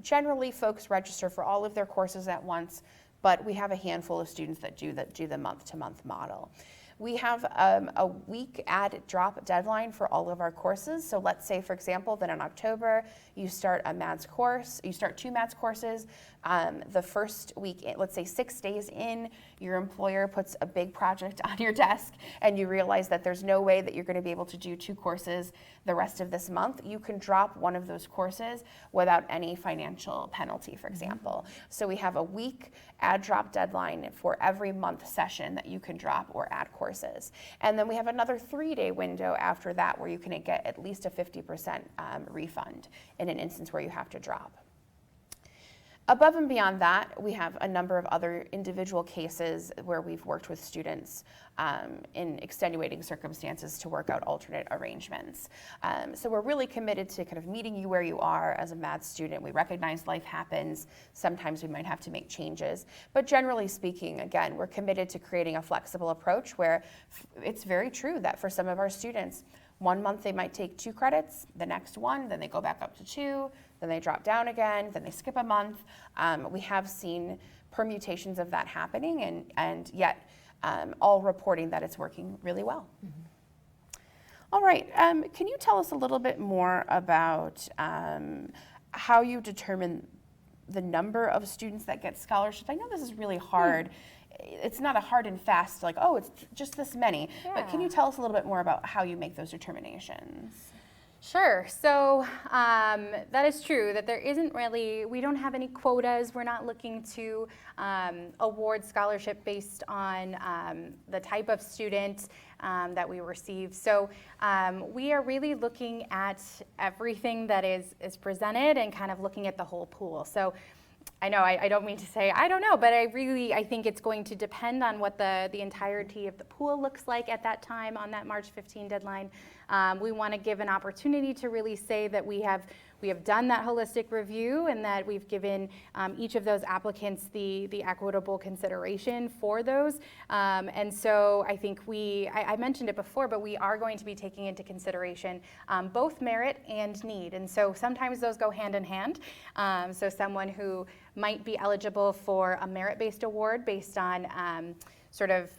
Generally, folks register for all of their courses at once, but we have a handful of students that do the month-to-month model. We have a week add drop deadline for all of our courses. So let's say, for example, that in October you start a MADS course, you start 2 MADS courses. The first week, let's say 6 days in, your employer puts a big project on your desk and you realize that there's no way that you're going to be able to do 2 courses the rest of this month. You can drop one of those courses without any financial penalty, for example. So we have a week add drop deadline for every month session that you can drop or add courses. And then we have another 3-day window after that where you can get at least a 50% refund in an instance where you have to drop. Above and beyond that, we have a number of other individual cases where we've worked with students in extenuating circumstances to work out alternate arrangements. So we're really committed to kind of meeting you where you are as a MADS student. We recognize life happens. Sometimes we might have to make changes. But generally speaking, again, we're committed to creating a flexible approach where it's very true that for some of our students, one month they might take 2 credits, the next one, then they go back up to 2, then they drop down again, then they skip a month. We have seen permutations of that happening and yet all reporting that it's working really well. All right, can you tell us a little bit more about how you determine the number of students that get scholarships? I know this is really hard. It's not a hard and fast, like, oh, it's just this many. But can you tell us a little bit more about how you make those determinations? Sure. So that is true that there isn't really, we don't have any quotas. We're not looking to award scholarship based on the type of student that we receive. So we are really looking at everything that is presented and kind of looking at the whole pool. So I know I don't mean to say I don't know, but I think it's going to depend on what the entirety of the pool looks like at that time on that March 15 deadline. We want to give an opportunity to really say that we have done that holistic review and that we've given each of those applicants the equitable consideration for those. And so I think I mentioned it before, but we are going to be taking into consideration both merit and need. And so sometimes those go hand in hand. So someone who might be eligible for a merit-based award based on sort of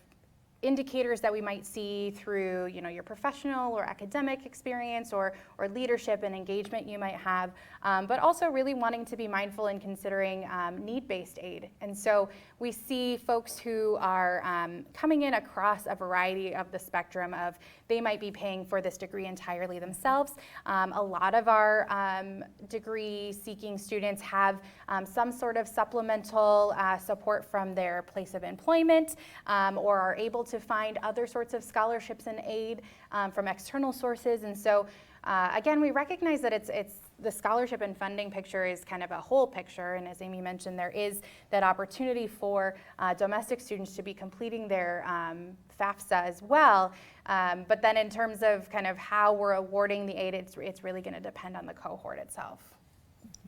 indicators that we might see through, your professional or academic experience or leadership and engagement you might have, but also really wanting to be mindful in considering need-based aid. And so we see folks who are coming in across a variety of the spectrum of they might be paying for this degree entirely themselves. A lot of our degree-seeking students have some sort of supplemental support from their place of employment or are able to find other sorts of scholarships and aid from external sources. And so again, we recognize that it's the scholarship and funding picture is kind of a whole picture, and as Amy mentioned, there is that opportunity for domestic students to be completing their FAFSA as well. But then in terms of kind of how we're awarding the aid, it's really going to depend on the cohort itself.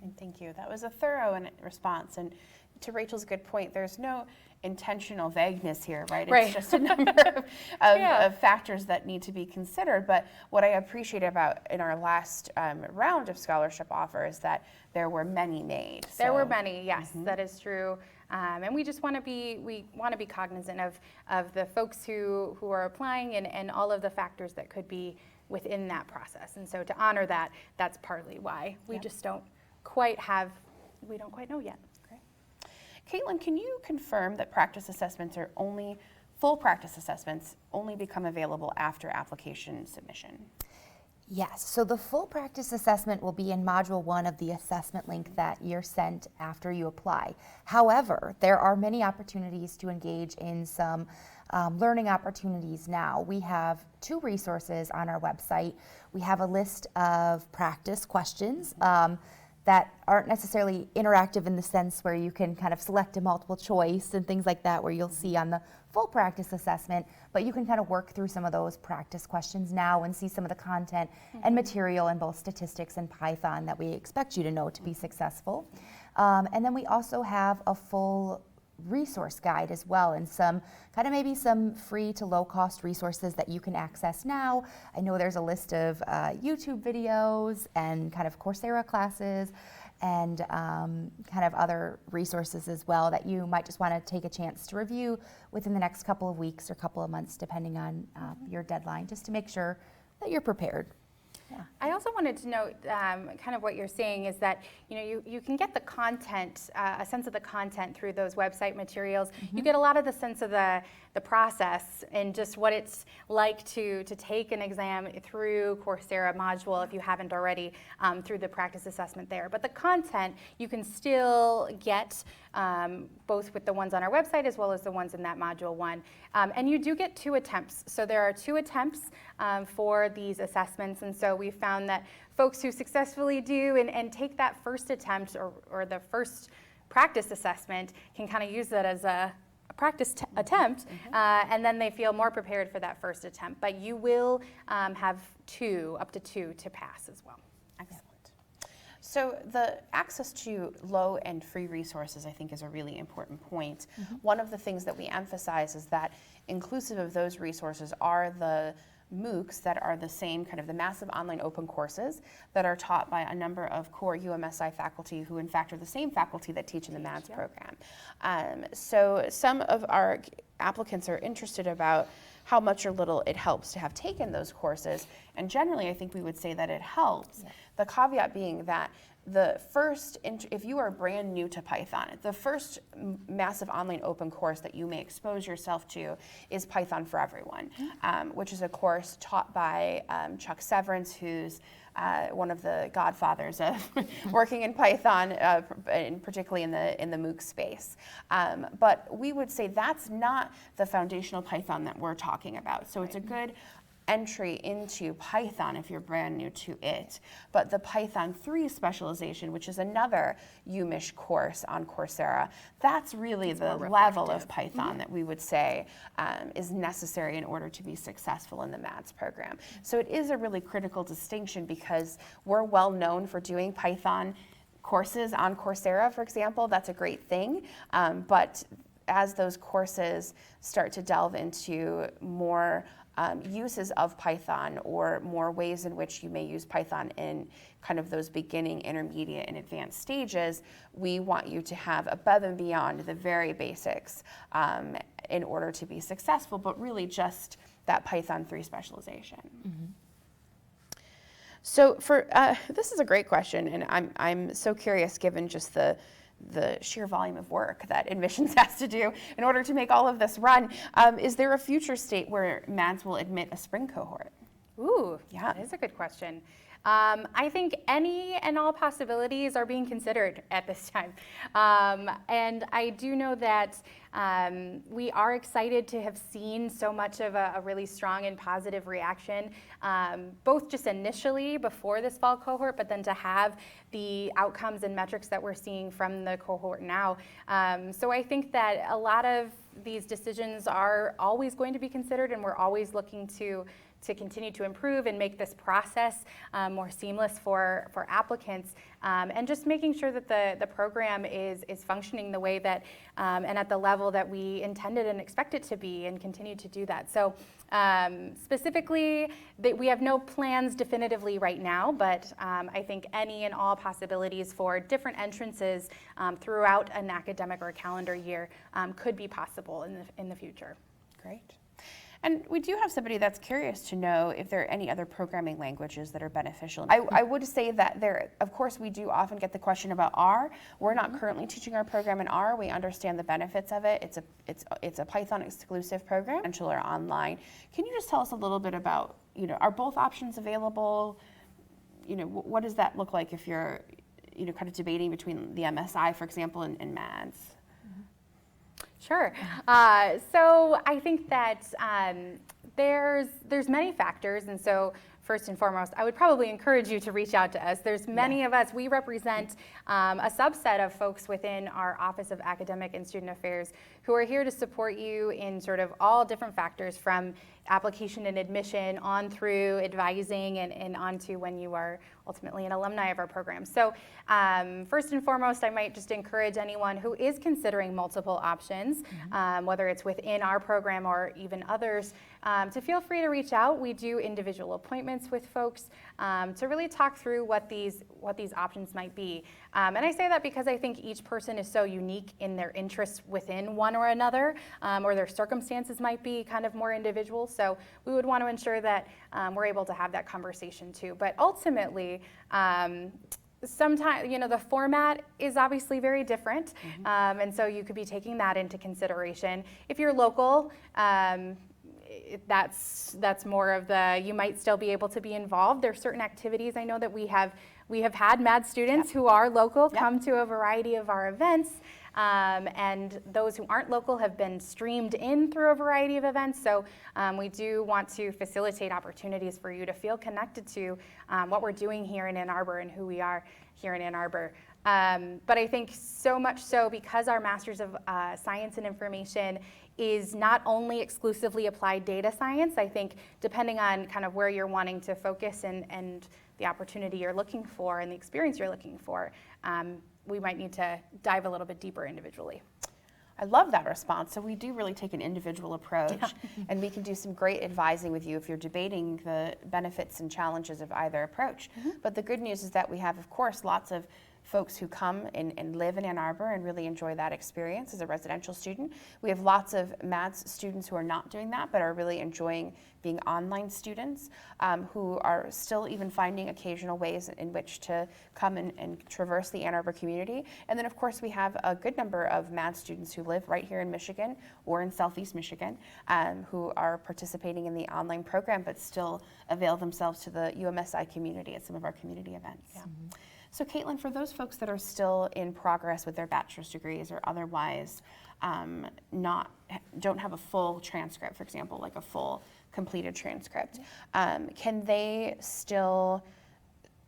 And thank you. That was a thorough response. And to Rachel's good point, there's no intentional vagueness here, right? It's just a number of factors that need to be considered. But what I appreciate about in our last round of scholarship offers that there were many made. So. There were many, yes, that is true. And we just want to be cognizant of the folks who are applying and all of the factors that could be within that process. And so to honor that, that's partly why we just don't quite know yet. Caitlin, can you confirm that practice assessments full practice assessments only become available after application submission? Yes, so the full practice assessment will be in Module 1 of the assessment link that you're sent after you apply. However, there are many opportunities to engage in some learning opportunities now. We have 2 resources on our website. We have a list of practice questions that aren't necessarily interactive in the sense where you can kind of select a multiple choice and things like that where you'll see on the full practice assessment, but you can kind of work through some of those practice questions now and see some of the content and material in both statistics and Python that we expect you to know to be successful. And then we also have a full resource guide as well, and maybe some free to low cost resources that you can access now. I know there's a list of YouTube videos and kind of Coursera classes and kind of other resources as well that you might just want to take a chance to review within the next couple of weeks or couple of months depending on your deadline, just to make sure that you're prepared. Yeah. I also wanted to note kind of what you're saying is that you can get the content, a sense of the content through those website materials. You get a lot of the sense of the process and just what it's like to take an exam through Coursera module if you haven't already through the practice assessment there. But the content you can still get both with the ones on our website as well as the ones in that Module 1. And you do get 2 attempts. So there are 2 attempts for these assessments. And so we found that folks who successfully do and take that first attempt or the first practice assessment can kind of use that as a practice attempt, and then they feel more prepared for that first attempt. But you will have up to two to pass as well. Excellent. So the access to low and free resources, I think, is a really important point. One of the things that we emphasize is that inclusive of those resources are the MOOCs that are the same, kind of the massive online open courses that are taught by a number of core UMSI faculty who in fact are the same faculty that teach in the MADS program. So some of our applicants are interested about how much or little it helps to have taken those courses. And generally, I think we would say that it helps. Yeah. The caveat being that the first, if you are brand new to Python, the first massive online open course that you may expose yourself to is Python for Everyone, which is a course taught by Chuck Severance, who's one of the godfathers of working in Python, and particularly in the MOOC space. But we would say that's not the foundational Python that we're talking about. So it's a good entry into Python if you're brand new to it. But the Python 3 specialization, which is another UMich course on Coursera, that's really the level of Python that we would say is necessary in order to be successful in the MADS program. So it is a really critical distinction because we're well known for doing Python courses on Coursera, for example. That's a great thing. But as those courses start to delve into more uses of Python or more ways in which you may use Python in kind of those beginning, intermediate, and advanced stages, we want you to have above and beyond the very basics in order to be successful, but really just that Python 3 specialization. Mm-hmm. So for this is a great question, and I'm so curious given just the sheer volume of work that admissions has to do in order to make all of this run. Is there a future state where MADS will admit a spring cohort? Ooh, yeah, that is a good question. I think any and all possibilities are being considered at this time. And I do know that we are excited to have seen so much of a really strong and positive reaction, both just initially before this fall cohort, but then to have the outcomes and metrics that we're seeing from the cohort now. So I think that a lot of these decisions are always going to be considered, and we're always looking to continue to improve and make this process more seamless for applicants, and just making sure that the program is functioning the way that and at the level that we intended and expect it to be, and continue to do that. So specifically, we have no plans definitively right now, but I think any and all possibilities for different entrances throughout an academic or calendar year could be possible in the future. Great. And we do have somebody that's curious to know if there are any other programming languages that are beneficial. I would say that of course, we do often get the question about R. We're not currently teaching our program in R. We understand the benefits of it. It's a Python exclusive program, or online. Can you just tell us a little bit about, are both options available? What does that look like if you're, kind of debating between the MSI, for example, and MADS? Sure. So I think that there's many factors, and so first and foremost, I would probably encourage you to reach out to us. There's many of us. We represent a subset of folks within our Office of Academic and Student Affairs who are here to support you in sort of all different factors, from application and admission on through advising and on to when you are ultimately an alumni of our program. So first and foremost, I might just encourage anyone who is considering multiple options, whether it's within our program or even others, to feel free to reach out. We do individual appointments with folks to really talk through what these options might be. And I say that because I think each person is so unique in their interests within one or another, or their circumstances might be kind of more individual. So we would want to ensure that we're able to have that conversation too. But ultimately, sometimes, the format is obviously very different. And so you could be taking that into consideration. If you're local, that's more of you might still be able to be involved. There are certain activities I know that we have had MADS students who are local come to a variety of our events. And those who aren't local have been streamed in through a variety of events. So we do want to facilitate opportunities for you to feel connected to what we're doing here in Ann Arbor and who we are here in Ann Arbor. But I think so much so because our Masters of Science and Information is not only exclusively applied data science. I think depending on kind of where you're wanting to focus and the opportunity you're looking for and the experience you're looking for, we might need to dive a little bit deeper individually. I love that response. So we do really take an individual approach, and we can do some great advising with you if you're debating the benefits and challenges of either approach. But the good news is that we have, of course, lots of folks who come and live in Ann Arbor and really enjoy that experience as a residential student. We have lots of MADS students who are not doing that, but are really enjoying being online students, who are still even finding occasional ways in which to come and traverse the Ann Arbor community. And then, of course, we have a good number of MADS students who live right here in Michigan or in Southeast Michigan, who are participating in the online program, but still avail themselves to the UMSI community at some of our community events. Yeah. So Caitlin, for those folks that are still in progress with their bachelor's degrees or otherwise don't have a full transcript, for example, like a full completed transcript, can they still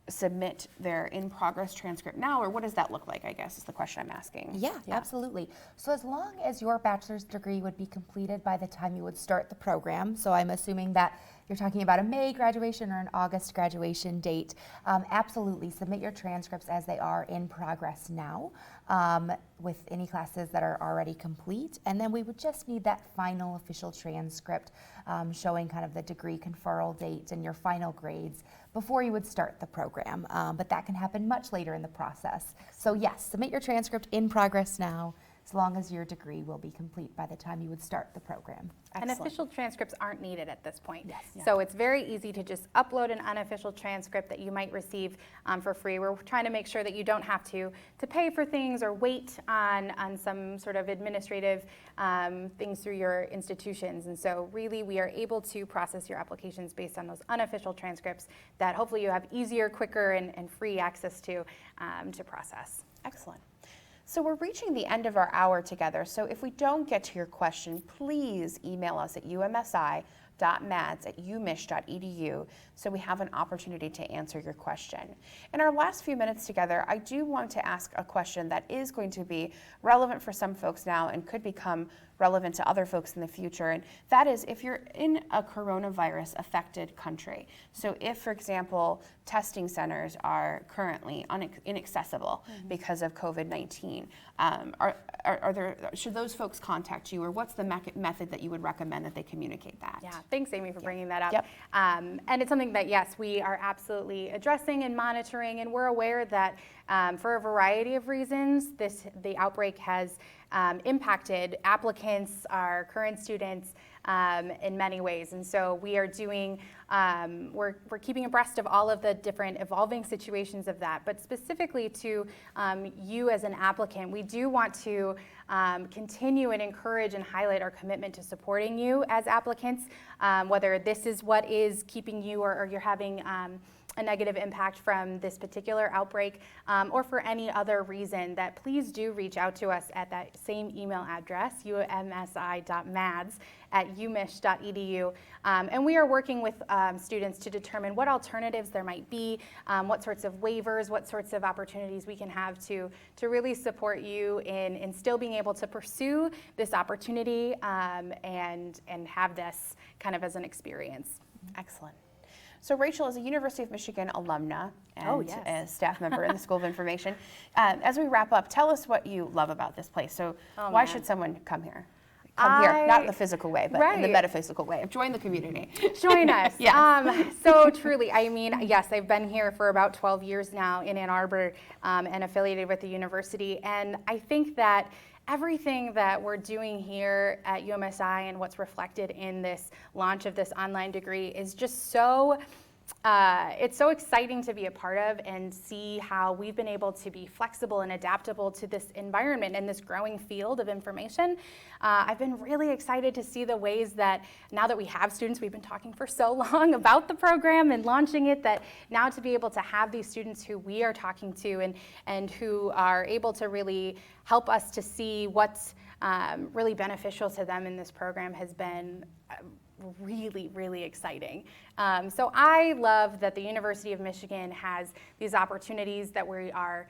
submit their in-progress transcript now, or what does that look like, I guess is the question I'm asking. Yeah, absolutely. So as long as your bachelor's degree would be completed by the time you would start the program, so I'm assuming that you're talking about a May graduation or an August graduation date, absolutely submit your transcripts as they are in progress now, with any classes that are already complete, and then we would just need that final official transcript showing kind of the degree conferral date and your final grades before you would start the program, but that can happen much later in the process. So yes, submit your transcript in progress now, as long as your degree will be complete by the time you would start the program. And official transcripts aren't needed at this point. Yes. Yeah. So it's very easy to just upload an unofficial transcript that you might receive for free. We're trying to make sure that you don't have to pay for things or wait on some sort of administrative things through your institutions. And so really we are able to process your applications based on those unofficial transcripts that hopefully you have easier, quicker, and free access to process. Excellent. So we're reaching the end of our hour together, so if we don't get to your question, please email us at umsi.mads@umich.edu so we have an opportunity to answer your question. In our last few minutes together, I do want to ask a question that is going to be relevant for some folks now and could become relevant to other folks in the future, and that is if you're in a coronavirus affected country. So if, for example, testing centers are currently inaccessible because of COVID-19, should those folks contact you, or what's the method that you would recommend that they communicate that? Yeah, thanks Amy for bringing that up. Yep. And it's something that, yes, we are absolutely addressing and monitoring, and we're aware that for a variety of reasons, the outbreak has impacted applicants, our current students, in many ways. And so we are doing, we're keeping abreast of all of the different evolving situations of that. But specifically to you as an applicant, we do want to continue and encourage and highlight our commitment to supporting you as applicants, whether this is what is keeping you or you're having a negative impact from this particular outbreak, or for any other reason, that please do reach out to us at that same email address, umsi.mads@umich.edu. And we are working with students to determine what alternatives there might be, what sorts of waivers, what sorts of opportunities we can have to really support you in still being able to pursue this opportunity and have this kind of as an experience. Excellent. So Rachel is a University of Michigan alumna and a staff member in the School of Information. As we wrap up, tell us what you love about this place. So why should someone come here? Come here, not in the physical way, but in the metaphysical way. Join the community. Join us. Yes. So truly, I mean, yes, I've been here for about 12 years now in Ann Arbor and affiliated with the university. And I think that everything that we're doing here at UMSI and what's reflected in this launch of this online degree is just so it's so exciting to be a part of and see how we've been able to be flexible and adaptable to this environment and this growing field of information. I've been really excited to see the ways that now that we have students, we've been talking for so long about the program and launching it, that now to be able to have these students who we are talking to and who are able to really help us to see what's really beneficial to them in this program has been really, really exciting. So I love that the University of Michigan has these opportunities, that we are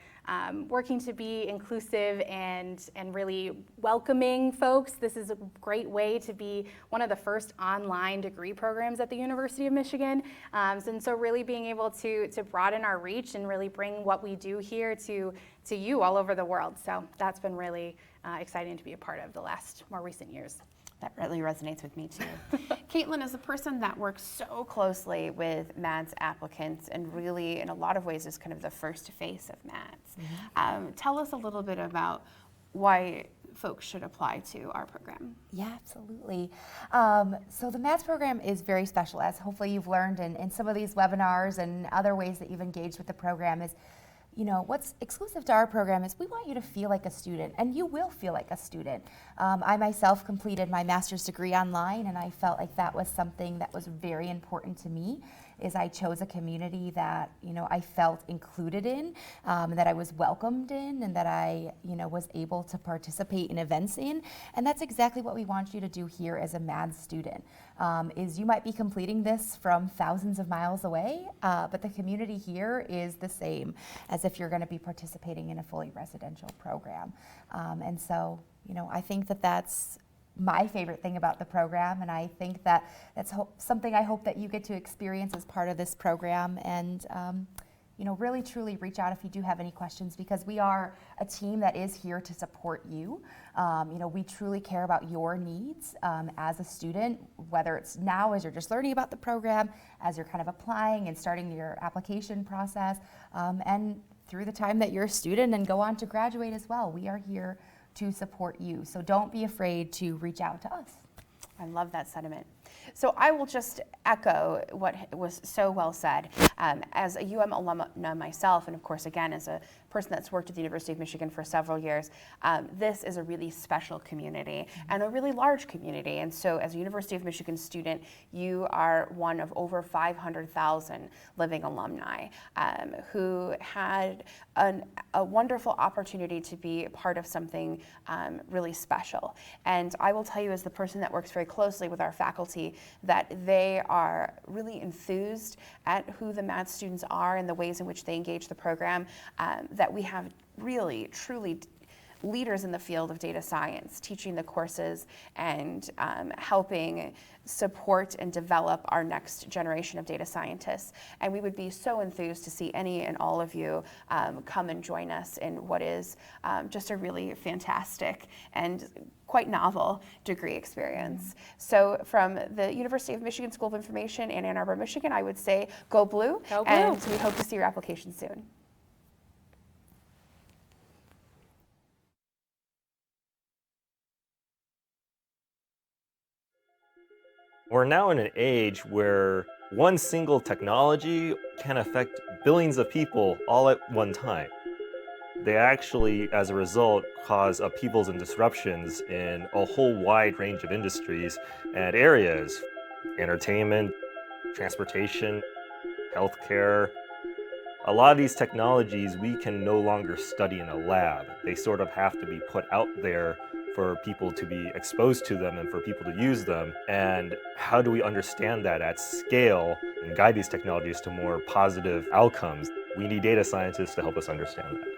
working to be inclusive and really welcoming folks. This is a great way to be one of the first online degree programs at the University of Michigan. And so really being able to broaden our reach and really bring what we do here to you all over the world. So that's been really exciting to be a part of the last more recent years. That really resonates with me too. Caitlin, as a person that works so closely with MADS applicants and really in a lot of ways is kind of the first face of MADS, tell us a little bit about why folks should apply to our program. Yeah, absolutely. So the MADS program is very special, as hopefully you've learned in some of these webinars and other ways that you've engaged with the program is, what's exclusive to our program is we want you to feel like a student, and you will feel like a student. I myself completed my master's degree online, and I felt like that was something that was very important to me, is I chose a community that, I felt included in, that I was welcomed in, and that I, was able to participate in events in. And that's exactly what we want you to do here as a MADS student. Is you might be completing this from thousands of miles away, but the community here is the same as if you're going to be participating in a fully residential program. And so, I think that that's my favorite thing about the program, and I think that that's something I hope that you get to experience as part of this program. And really truly reach out if you do have any questions, because we are a team that is here to support you. We truly care about your needs as a student, whether it's now as you're just learning about the program, as you're kind of applying and starting your application process, and through the time that you're a student and go on to graduate as well. We are here to support you. So don't be afraid to reach out to us. I love that sentiment. So I will just echo what was so well said. As a UM alumna myself, and of course, again, as a person that's worked at the University of Michigan for several years, this is a really special community and a really large community. And so as a University of Michigan student, you are one of over 500,000 living alumni who had a wonderful opportunity to be part of something really special. And I will tell you, as the person that works very closely with our faculty, that they are really enthused at who the MADS students are and the ways in which they engage the program, that we have really, truly leaders in the field of data science teaching the courses and helping support and develop our next generation of data scientists. And we would be so enthused to see any and all of you come and join us in what is just a really fantastic and quite novel degree experience. So from the University of Michigan School of Information in Ann Arbor, Michigan, I would say go blue. Go blue. And we hope to see your application soon. We're now in an age where one single technology can affect billions of people all at one time. They actually, as a result, cause upheavals and disruptions in a whole wide range of industries and areas: entertainment, transportation, healthcare. A lot of these technologies we can no longer study in a lab. They sort of have to be put out there for people to be exposed to them and for people to use them. And how do we understand that at scale and guide these technologies to more positive outcomes? We need data scientists to help us understand that.